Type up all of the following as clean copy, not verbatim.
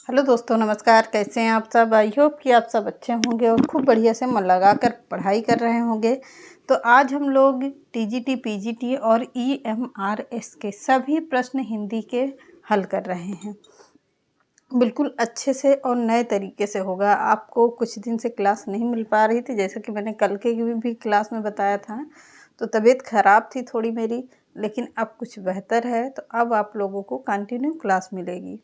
Hello दोस्तों, नमस्कार। कैसे हैं आप सब? आई होप कि आप सब अच्छे होंगे और खूब बढ़िया से मन लगाकर पढ़ाई कर रहे होंगे। तो आज हम लोग टीजीटी, पीजीटी और ईएमआरएस के सभी प्रश्न हिंदी के हल कर रहे हैं। बिल्कुल अच्छे से और नए तरीके से होगा। आपको कुछ दिन से क्लास नहीं मिल पा रही थी, जैसा कि मैंने कल के भी क्लास में बताया था। तो तबीयत ख़राब थी थोड़ी मेरी, लेकिन अब कुछ बेहतर है। तो अब आप लोगों को कंटिन्यू क्लास मिलेगी।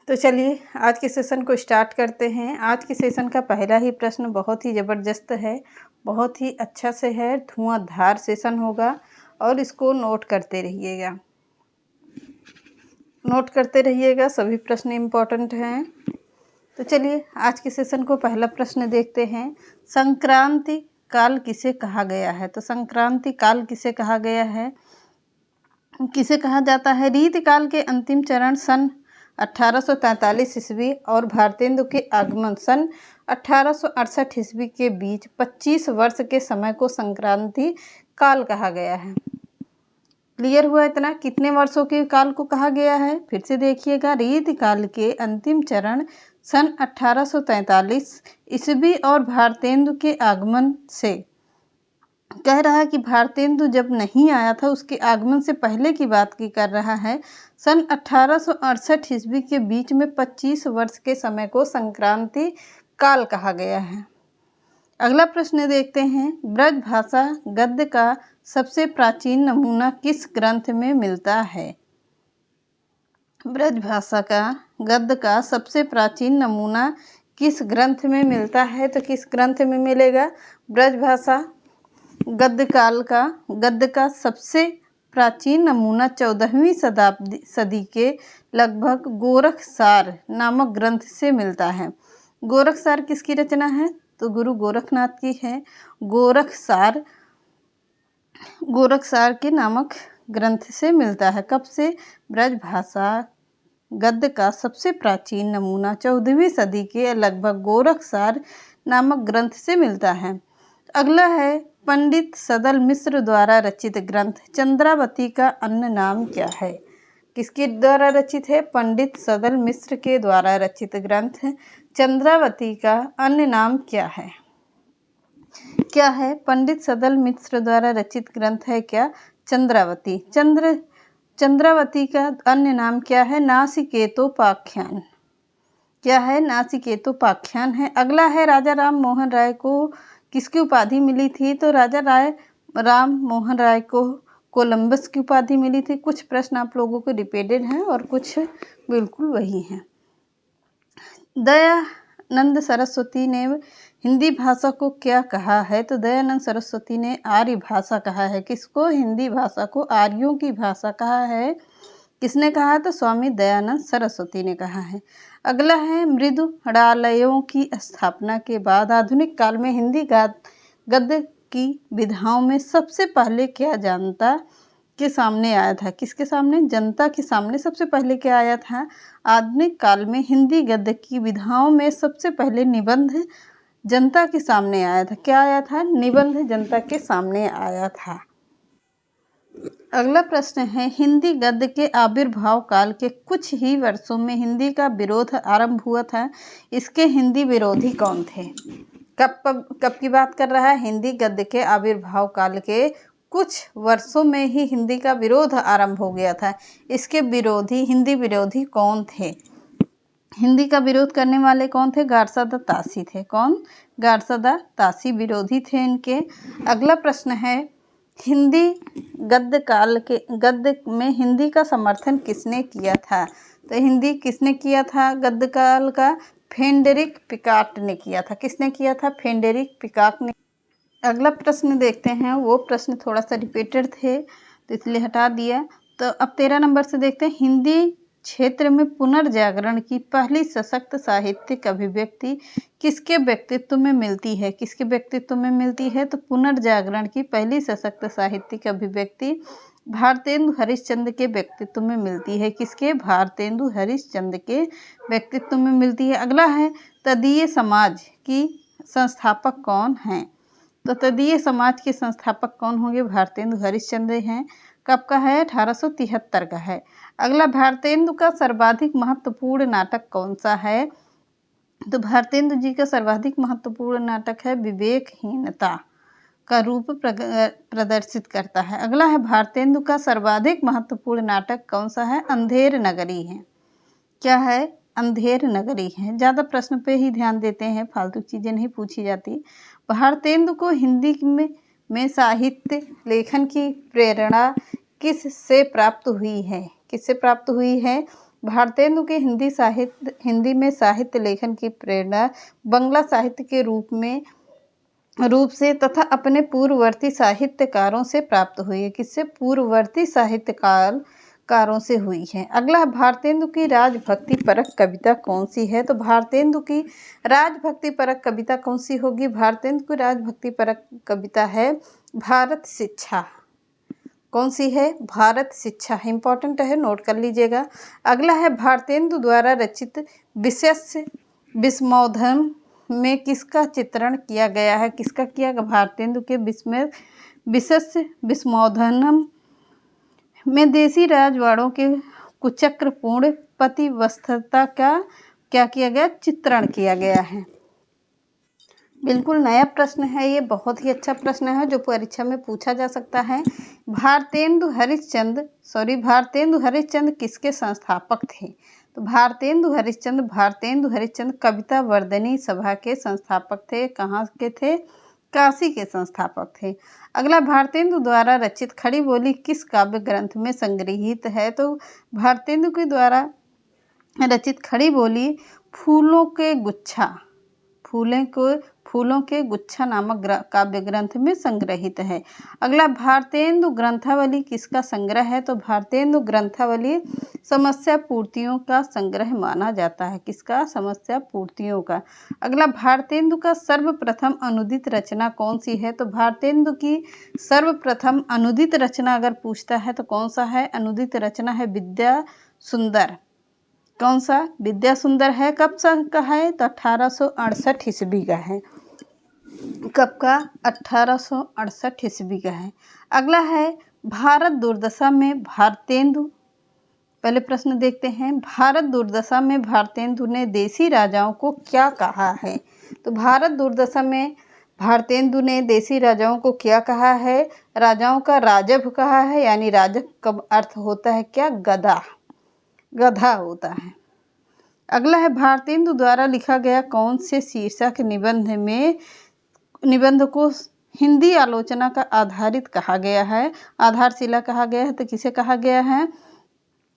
तो चलिए आज के सेशन को स्टार्ट करते हैं। आज के सेशन का पहला ही प्रश्न बहुत ही ज़बरदस्त है, बहुत ही अच्छा से है, धुआंधार सेशन होगा और इसको नोट करते रहिएगा। सभी प्रश्न इम्पोर्टेंट हैं। तो चलिए आज के सेशन को पहला प्रश्न देखते हैं। संक्रांति काल किसे कहा गया है? तो संक्रांति काल किसे कहा गया है? किसे कहा जाता है? रीतिकाल के अंतिम चरण सन 1843 ईस्वी और भारतेंदु के आगमन सन 1868 ईस्वी के बीच 25 वर्ष के समय को संक्रांति काल कहा गया है। क्लियर हुआ इतना? कितने वर्षों के काल को कहा गया है? फिर से देखिएगा। रीतिकाल के अंतिम चरण सन 1843 ईस्वी और भारतेंदु के आगमन से कह रहा है कि भारतेंदु जब नहीं आया था, उसके आगमन से पहले की बात की कर रहा है। सन 1868 ईस्वी के बीच में 25 वर्ष के समय को संक्रांति काल कहा गया है। अगला प्रश्न देखते हैं। ब्रज भाषा गद्य का सबसे प्राचीन नमूना किस ग्रंथ में मिलता है? ब्रज भाषा का गद्य का सबसे प्राचीन नमूना किस ग्रंथ में मिलता है? तो किस ग्रंथ में मिलेगा? ब्रज भाषा गद्य का सबसे प्राचीन नमूना 14वीं सदी के लगभग गोरखसार नामक ग्रंथ से मिलता है। गोरखसार किसकी रचना है? तो गुरु गोरखनाथ की है। गोरखसार के नामक ग्रंथ से मिलता है। कब से? ब्रज भाषा गद्य का सबसे प्राचीन नमूना 14वीं सदी के लगभग गोरखसार नामक ग्रंथ से मिलता है। अगला है पंडित सदल मिश्र द्वारा रचित ग्रंथ चंद्रावती का अन्य नाम क्या है? किसके द्वारा रचित है? पंडित सदल मिश्र के द्वारा रचित ग्रंथ चंद्रावती का अन्य नाम क्या है? क्या है? पंडित सदल मिश्र द्वारा रचित ग्रंथ है क्या? चंद्रावती। चंद्रावती का अन्य नाम क्या है? नासिकेतोपाख्यान। क्या है? नासिकेतोपाख्यान है। अगला है राजा राम मोहन राय को किसकी उपाधि मिली थी? तो राजा राम मोहन राय को कोलंबस की उपाधि मिली थी। कुछ प्रश्न आप लोगों को रिपीटेड हैं और कुछ बिल्कुल वही हैं। दयानंद सरस्वती ने हिंदी भाषा को क्या कहा है? तो दयानंद सरस्वती ने आर्य भाषा कहा है। किसको? हिंदी भाषा को आर्यों की भाषा कहा है। किसने कहा? तो स्वामी दयानंद सरस्वती ने कहा है। अगला है मृदुड़ालयों की स्थापना के बाद आधुनिक काल में हिंदी गद्य की विधाओं में सबसे पहले क्या जनता के सामने आया था? किसके सामने? जनता के सामने सबसे पहले क्या आया था? आधुनिक काल में हिंदी गद्य की विधाओं में सबसे पहले निबंध जनता के सामने आया था। क्या आया था? निबंध जनता के सामने आया था। अगला प्रश्न है। हिंदी गद्य के आविर्भाव काल के कुछ ही वर्षों में हिंदी का विरोध आरंभ हुआ था। इसके हिंदी विरोधी कौन थे? कब की बात कर रहा है? हिंदी गद्य के आविर्भाव काल के कुछ वर्षों में ही हिंदी का विरोध आरंभ हो गया था। इसके हिंदी विरोधी कौन थे? हिंदी का विरोध करने वाले कौन थे? गारसादा तासी थे। कौन? गारसादा तासी विरोधी थे इनके। अगला प्रश्न है। हिंदी गद्य में हिंदी का समर्थन किसने किया था? तो हिंदी किसने किया था? गद्य काल का फ्रेडरिक पिकार्ट ने किया था। किसने किया था? फ्रेडरिक पिकार्ट ने। अगला प्रश्न देखते हैं। वो प्रश्न थोड़ा सा रिपीटेड थे तो इसलिए हटा दिया। तो अब 13 नंबर से देखते हैं। हिंदी क्षेत्र में पुनर्जागरण की पहली सशक्त साहित्यिक अभिव्यक्ति किसके व्यक्तित्व में मिलती है? किसके व्यक्तित्व में मिलती है? तो पुनर्जागरण की पहली सशक्त साहित्यिक अभिव्यक्ति भारतेंदु हरिश्चंद्र के व्यक्तित्व में मिलती है। किसके? भारतेंदु हरिश्चंद्र के व्यक्तित्व में मिलती है। अगला है तदीय समाज की संस्थापक कौन हैं? तो तदीय समाज के संस्थापक कौन होंगे? भारतेंदु हरिश्चंद्र हैं। कब का है? 1873 का है। अगला, भारतेंदु का सर्वाधिक महत्वपूर्ण नाटक कौन सा है? तो भारतेंदु जी का सर्वाधिक महत्वपूर्ण नाटक है विवेकहीनता का रूप प्रदर्शित करता है। अगला है, भारतेंदु का सर्वाधिक महत्वपूर्ण नाटक कौन सा है? अंधेर नगरी है। क्या है? अंधेर नगरी है। ज़्यादा प्रश्न पे ही ध्यान देते हैं, फालतू चीज़ें नहीं पूछी जाती। भारतेंदु को हिंदी में साहित्य लेखन की प्रेरणा किस से प्राप्त हुई है? किससे प्राप्त हुई है? भारतेंदु के हिंदी में साहित्य लेखन की प्रेरणा बंगला साहित्य के रूप से तथा अपने पूर्ववर्ती साहित्यकारों से प्राप्त हुई है। किससे? पूर्ववर्ती साहित्यकारों से हुई है। अगला, भारतेंदु की राजभक्ति परक कविता कौन सी है? तो भारतेंदु की राजभक्ति परक कविता कौन सी होगी? भारतेंदु की राजभक्ति परक कविता है भारत शिक्षा। कौन सी है? भारत शिक्षा। इंपॉर्टेंट है, नोट कर लीजिएगा। अगला है, भारतेंदु द्वारा रचित विशेष्य विस्मोधन में किसका चित्रण किया गया है? किसका किया? भारतेंदु के विशेष्य विस्मोधनम में देसी राजवाड़ों के कुचक्रपूर्ण पतिव्रता का क्या किया गया? चित्रण किया गया है। बिल्कुल नया प्रश्न है ये, बहुत ही अच्छा प्रश्न है जो परीक्षा में पूछा जा सकता है। भारतेंदु हरिश्चंद्र किसके संस्थापक थे? तो भारतेंदु हरिश्चंद्र कविता वर्धनी सभा के संस्थापक थे। कहाँ के थे? काशी के संस्थापक थे। अगला, भारतेंदु द्वारा रचित खड़ी बोली किस काव्य ग्रंथ में संग्रहित है? तो भारतेंदु के द्वारा रचित खड़ी बोली फूलों के गुच्छा नामक काव्य ग्रंथ में संग्रहित है। अगला, भारतेंदु ग्रंथावली किसका संग्रह है? तो भारतेंदु ग्रंथावली समस्या पूर्तियों का संग्रह माना जाता है। किसका? समस्या पूर्तियों का। अगला, भारतेंदु का सर्वप्रथम अनुदित रचना कौन सी है? तो भारतेंदु की सर्वप्रथम अनुदित रचना अगर पूछता है तो कौन सा है? अनुदित रचना है विद्या सुंदर। कौन सा? विद्या सुंदर है। कब का है? तो 1868 ईस्वी का है। कब का? 1868 ईस्वी का है। अगला है, भारत दुर्दशा में भारतेंदु, पहले प्रश्न देखते हैं, भारत दुर्दशा में भारतेंदु ने देसी राजाओं को क्या कहा है? तो भारत दुर्दशा में भारतेंदु ने देसी राजाओं को क्या कहा है? राजाओं का राजभ कहा है, यानी राजभ का अर्थ होता है क्या? गधा होता है। अगला है, भारतेंदु द्वारा लिखा गया कौन से शीर्षक निबंध को हिंदी आलोचना का आधारित कहा गया है? आधारशिला कहा गया है। तो किसे कहा गया है?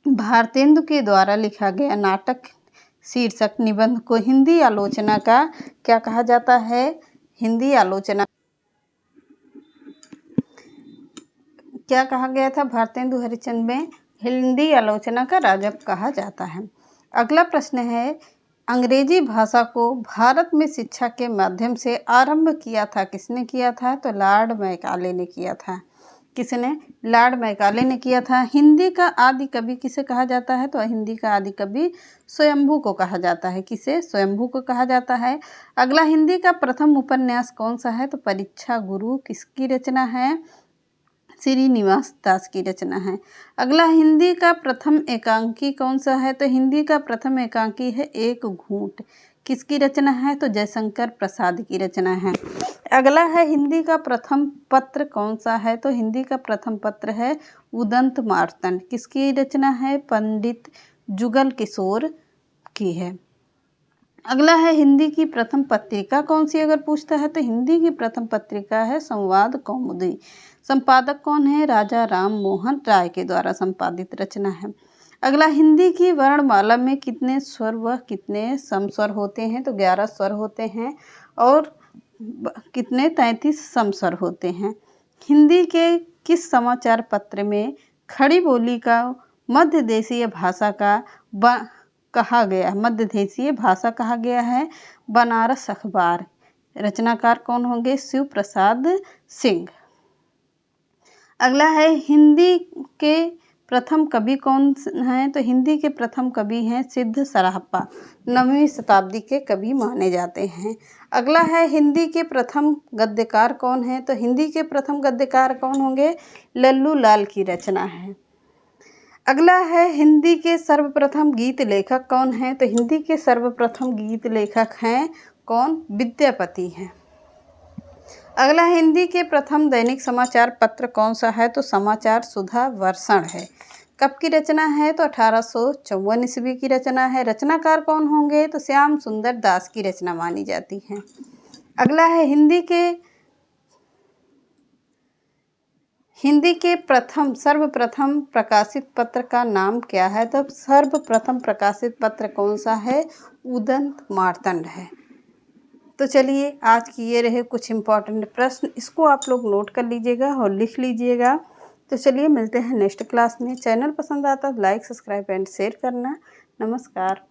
भारतेंदु के द्वारा लिखा गया नाटक शीर्षक निबंध को हिंदी आलोचना का क्या कहा जाता है? हिंदी आलोचना क्या कहा गया था? भारतेंदु हरिश्चंद्र में हिंदी आलोचना का राजब कहा जाता है। अगला प्रश्न है, अंग्रेजी भाषा को भारत में शिक्षा के माध्यम से आरंभ किया था किसने किया था? तो लॉर्ड मैकाले ने किया था। किसने? लॉर्ड मैकाले ने किया था। हिंदी का आदि कवि किसे कहा जाता है? तो हिंदी का आदि कवि स्वयंभू को कहा जाता है। किसे? स्वयंभू को कहा जाता है। अगला, हिंदी का प्रथम उपन्यास कौन सा है? तो परीक्षा गुरु किसकी रचना है? श्रीनिवास दास की रचना है। अगला, हिंदी का प्रथम एकांकी कौन सा है? तो हिंदी का प्रथम एकांकी है एक घूंट। किसकी रचना है? तो जयशंकर प्रसाद की रचना है। अगला है, हिंदी का प्रथम पत्र कौन सा है? तो हिंदी का प्रथम पत्र है उदंत मार्तंड। किसकी रचना है? पंडित जुगल किशोर की है। अगला है, हिंदी की प्रथम पत्रिका कौन सी अगर पूछता है तो हिंदी की प्रथम पत्रिका है संवाद कौमुदी। संपादक कौन है? राजा राम मोहन राय के द्वारा संपादित रचना है। अगला, हिंदी की वर्णमाला में कितने स्वर व कितने समस्वर होते हैं? तो 11 स्वर होते हैं और कितने? 33 समस्वर होते हैं। हिंदी के किस समाचार पत्र में खड़ी बोली का मध्य देशीय भाषा कहा गया है? बनारस अखबार। रचनाकार कौन होंगे? शिव प्रसाद सिंह। अगला है, हिंदी के प्रथम कवि कौन हैं? तो हिंदी के प्रथम कवि हैं सिद्ध सरापा, 9वीं शताब्दी के कवि माने जाते हैं। अगला है हिंदी के प्रथम गद्यकार कौन है? तो हिंदी के प्रथम गद्यकार कौन होंगे? लल्लू लाल की रचना है। अगला है हिंदी के सर्वप्रथम गीत लेखक कौन है? तो हिंदी के सर्वप्रथम गीत लेखक हैं कौन? विद्यापति हैं। अगला हिंदी के प्रथम दैनिक समाचार पत्र कौन सा है? तो समाचार सुधा वर्षण है। कब की रचना है? तो 1854 ईस्वी की रचना है। रचनाकार कौन होंगे? तो श्याम सुंदर दास की रचना मानी जाती है। अगला है हिंदी के सर्वप्रथम प्रकाशित पत्र का नाम क्या है? तो सर्वप्रथम प्रकाशित पत्र कौन सा है? उदंत मार्तंड है। तो चलिए आज की ये रहे कुछ इम्पॉर्टेंट प्रश्न, इसको आप लोग नोट कर लीजिएगा और लिख लीजिएगा। तो चलिए मिलते हैं नेक्स्ट क्लास में। चैनल पसंद आता है तो लाइक, सब्सक्राइब एंड शेयर करना। नमस्कार।